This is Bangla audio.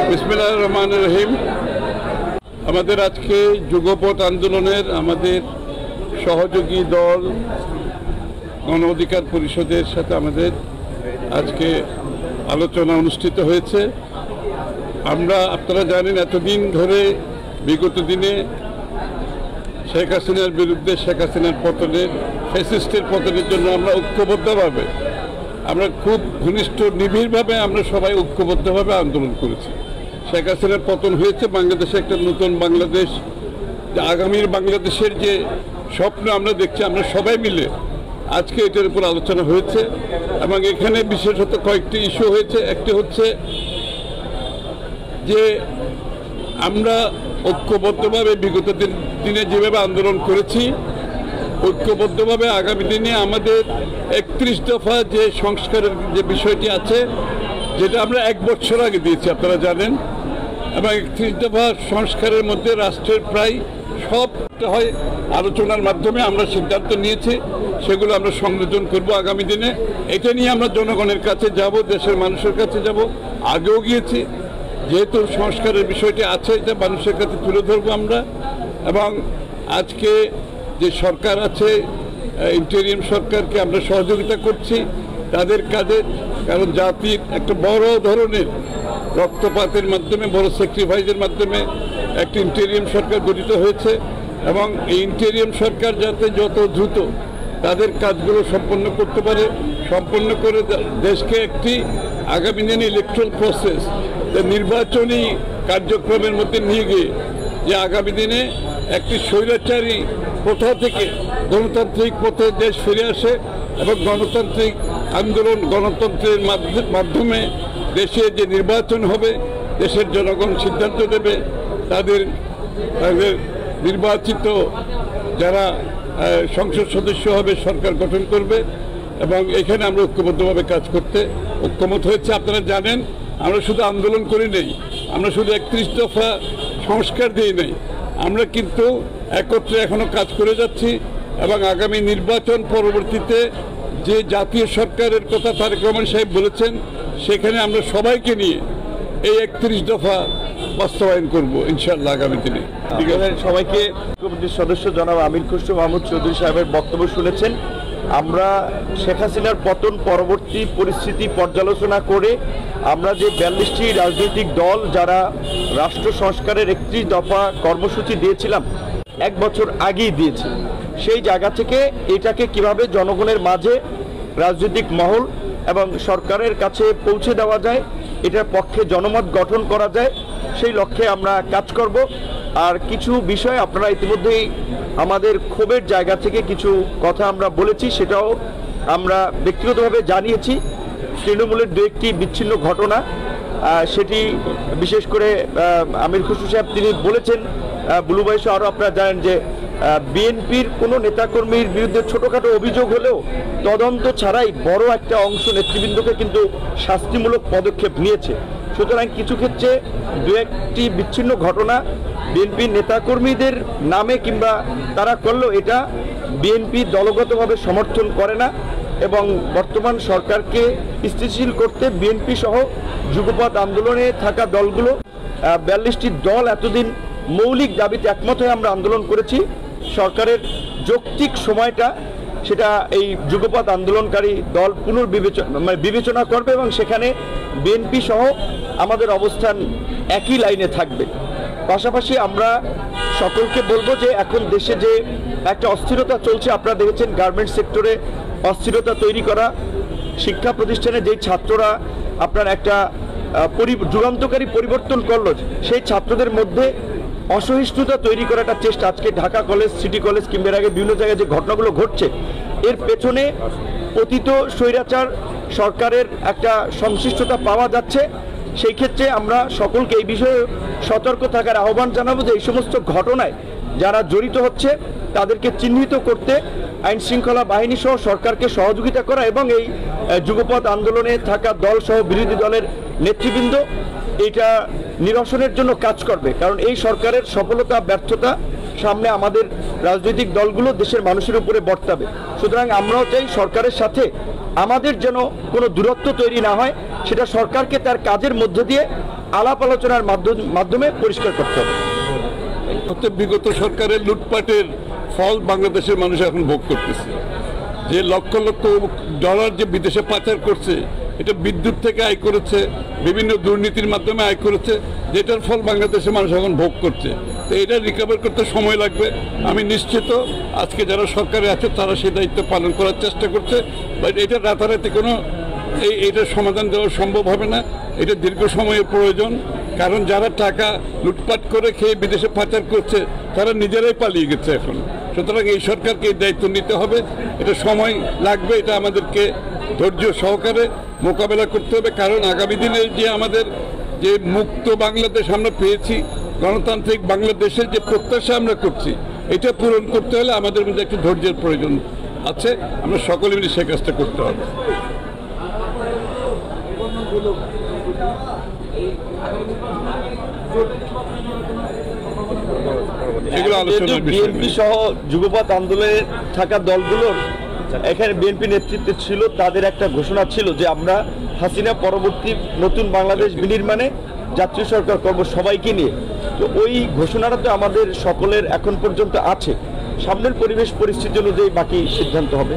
বিসমিল্লাহির রহমানির রহিম। আমাদের আজকে যুগপৎ আন্দোলনের আমাদের সহযোগী দল গণ অধিকার পরিষদের সাথে আমাদের আজকে আলোচনা অনুষ্ঠিত হয়েছে। আমরা আপনারা জানেন এতদিন ধরে বিগত দিনে শেখ হাসিনার বিরুদ্ধে শেখ হাসিনার পতনের ফ্যাসিস্টের পতনের জন্য আমরা ঐক্যবদ্ধভাবে আমরা খুব ঘনিষ্ঠ নিবিড়ভাবে আমরা সবাই ঐক্যবদ্ধভাবে আন্দোলন করেছি। শেখ হাসিনার পতন হয়েছে, বাংলাদেশে একটা নতুন বাংলাদেশ, আগামীর বাংলাদেশের যে স্বপ্ন আমরা দেখছি, আমরা সবাই মিলে আজকে এটার উপর আলোচনা হয়েছে এবং এখানে বিশেষত কয়েকটি ইস্যু হয়েছে। একটি হচ্ছে যে আমরা ঐক্যবদ্ধভাবে বিগত দিনে যেভাবে আন্দোলন করেছি, ঐক্যবদ্ধভাবে আগামী দিনে আমাদের 31 দফা যে সংস্কারের যে বিষয়টি আছে, যেটা আমরা 1 বছর আগে দিয়েছি আপনারা জানেন, এবং 31 দফা সংস্কারের মধ্যে রাষ্ট্রের প্রায় সব হয় আলোচনার মাধ্যমে আমরা সিদ্ধান্ত নিয়েছি, সেগুলো আমরা সংযোজন করব আগামী দিনে। এটা নিয়ে আমরা জনগণের কাছে যাব, দেশের মানুষের কাছে যাব, আগেও গিয়েছি। যেহেতু সংস্কারের বিষয়টি আছে, এটা মানুষের কাছে তুলে ধরবো আমরা। এবং আজকে যে সরকার আছে, ইন্টেরিয়াম সরকারকে আমরা সহযোগিতা করছি তাদের কাজে, কারণ জাতির একটা বড় ধরনের রক্তপাতের মাধ্যমে, বড় স্যাক্রিফাইসের মাধ্যমে একটি ইন্টেরিয়াম সরকার গঠিত হয়েছে এবং এই ইন্টেরিয়াম সরকার যাতে যত দ্রুত তাদের কাজগুলো সম্পন্ন করতে পারে, সম্পন্ন করে দেশকে একটি আগামী দিনে ইলেকট্রাল প্রসেস, নির্বাচনী কার্যক্রমের মধ্যে নিয়ে গিয়ে যে আগামী দিনে একটি স্বৈরাচারী প্রথা থেকে গণতান্ত্রিক পথে দেশ ফিরে আসে এবং গণতান্ত্রিক আন্দোলন, গণতন্ত্রের মাধ্যমে দেশে যে নির্বাচন হবে, দেশের জনগণ সিদ্ধান্ত দেবে, তাদের নির্বাচিত যারা সংসদ সদস্য হবে, সরকার গঠন করবে। এবং এখানে আমরা ঐক্যবদ্ধভাবে কাজ করতে ঐক্যমত হয়েছে। আপনারা জানেন আমরা শুধু আন্দোলন করি নাই, আমরা শুধু 31 দফা সংস্কার দিই নাই, আমরা কিন্তু একত্রে এখনও কাজ করে যাচ্ছি এবং আগামী নির্বাচন পরবর্তীতে যে জাতীয় সরকারের কথা তারেক রহমান সাহেব বলেছেন, সেখানে আমরা সবাইকে নিয়ে এই 31 দফা বাস্তবায়ন করব ইনশাআল্লাহ আগামী দিনে। সবাইকে কমিটির সদস্য জনাব আমির খসরু মাহমুদ চৌধুরী সাহেবের বক্তব্য শুনেছেন। আমরা শেখ হাসিনার পতন পরবর্তী পরিস্থিতি পর্যালোচনা করে আমরা যে 42টি রাজনৈতিক দল যারা রাষ্ট্র সংস্কারের 31 দফা কর্মসূচি দিয়েছিলাম 1 বছর আগেই দিয়েছি, সেই জায়গা থেকে এটাকে কিভাবে জনগণের মাঝে রাজনৈতিক মহল এবং সরকারের কাছে পৌঁছে দেওয়া যায়, এটার পক্ষে জনমত গঠন করা যায়, সেই লক্ষ্যে আমরা কাজ করব। আর কিছু বিষয় আপনারা ইতিমধ্যেই আমাদের ক্ষোভের জায়গা থেকে কিছু কথা আমরা বলেছি, সেটাও আমরা ব্যক্তিগতভাবে জানিয়েছি। তৃণমূলের 2-1টি বিচ্ছিন্ন ঘটনা, সেটি বিশেষ করে আমির খসরু সাহেব তিনি বলেছেন, বুলু ভাই সহ আরও আপনারা জানেন যে বিএনপির কোনো নেতাকর্মীর বিরুদ্ধে ছোটোখাটো অভিযোগ হলেও তদন্ত ছাড়াই বড় একটা অংশ নেতৃবৃন্দকে কিন্তু শাস্তিমূলক পদক্ষেপ নিয়েছে। সুতরাং কিছু ক্ষেত্রে 2-1টি বিচ্ছিন্ন ঘটনা বিএনপির নেতাকর্মীদের নামে কিংবা তারা করলেও এটা বিএনপি দলগতভাবে সমর্থন করে না এবং বর্তমান সরকারকে স্থিতিশীল করতে বিএনপি সহ যুগপৎ আন্দোলনে থাকা দলগুলো 42টি দল এতদিন মৌলিক দাবিতে একমত হয়ে আমরা আন্দোলন করেছি। সরকারের যৌক্তিক সময়টা সেটা এই যুগপৎ আন্দোলনকারী দল বিবেচনা করবে এবং সেখানে বিএনপি সহ আমাদের অবস্থান একই লাইনে থাকবে। পাশাপাশি আমরা সকলকে বলবো যে এখন দেশে যে একটা অস্থিরতা চলছে, আপনারা দেখেছেন গার্মেন্টস সেক্টরে অস্থিরতা তৈরি করা, শিক্ষা প্রতিষ্ঠানে যেই ছাত্ররা আপনার একটা যুগান্তকারী পরিবর্তন করলো, সেই ছাত্রদের মধ্যে অসহিষ্ণুতা তৈরি করার একটা চেষ্টা আজকে ঢাকা কলেজ, সিটি কলেজ কিংবা আগে বিভিন্ন জায়গায় যে ঘটনাগুলো ঘটছে, এর পেছনে অতীত স্বৈরাচার সরকারের একটা সংশ্লিষ্টতা পাওয়া যাচ্ছে। সেই ক্ষেত্রে আমরা সকলকে এই বিষয়ে সতর্ক থাকার আহ্বান জানাবো যে এই সমস্ত ঘটনায় যারা জড়িত হচ্ছে তাদেরকে চিহ্নিত করতে আইন শৃঙ্খলা বাহিনী সহ সরকারকে সহযোগিতা করা এবং এই যুগপৎ আন্দোলনে থাকা দল সহ বিরোধী দলের নেতৃবৃন্দ এটা নিরসনের জন্য কাজ করবে। কারণ এই সরকারের সফলতা ব্যর্থতা সামনে আমাদের রাজনৈতিক দলগুলো দেশের মানুষের উপরে বর্তাবে। সুতরাং আমরাও চাই সরকারের সাথে আমাদের যেন কোনো দূরত্ব তৈরি না হয়, সেটা সরকারকে তার কাজের মধ্য দিয়ে আলাপ আলোচনার মাধ্যমে পরিষ্কার করতে হবে। বিগত সরকারের লুটপাটের ফল বাংলাদেশের মানুষ এখন ভোগ করতেছে। যে লক্ষ লক্ষ ডলার যে বিদেশে পাচার করছে, এটা বিদ্যুৎ থেকে আয় করেছে, বিভিন্ন দুর্নীতির মাধ্যমে আয় করেছে, যেটার ফল বাংলাদেশের মানুষ এখন ভোগ করছে। তো এটা রিকভার করতে সময় লাগবে। আমি নিশ্চিত আজকে যারা সরকারে আছে তারা সেই দায়িত্ব পালন করার চেষ্টা করছে, বাট এটা রাতারাতি কোনো এইটার সমাধান দেওয়া সম্ভব হবে না। এটা দীর্ঘ সময়ের প্রয়োজন, কারণ যারা টাকা লুটপাট করে খেয়ে বিদেশে পাচার করছে তারা নিজেরাই পালিয়ে গেছে এখন। সুতরাং এই সরকারকে এই দায়িত্ব নিতে হবে। এটা সময় লাগবে, এটা আমাদেরকে ধৈর্য সহকারে মোকাবেলা করতে হবে, কারণ আগামী দিনে যে আমাদের যে মুক্ত বাংলাদেশ আমরা পেয়েছি, গণতান্ত্রিক বাংলাদেশের যে প্রত্যাশা আমরা করছি, এটা পূরণ করতে হলে আমাদের মধ্যে একটু ধৈর্যের প্রয়োজন আছে। আমরা সকলে মিলে সে কাজটা করতে হবে। বিএনপি সহ যুগপৎ আন্দোলনে থাকা দলগুলোর এখানে বিএনপি নেতৃত্বে ছিল, তাদের একটা ঘোষণা ছিল যে আমরা হাসিনা পরবর্তী নতুন বাংলাদেশ বিনির্মাণে জাতীয় সরকার করব সবাইকে নিয়ে। তো ওই ঘোষণাটা তো আমাদের সকলের এখন পর্যন্ত আছে। সামনের পরিবেশ পরিস্থিতি অনুযায়ী বাকি সিদ্ধান্ত হবে।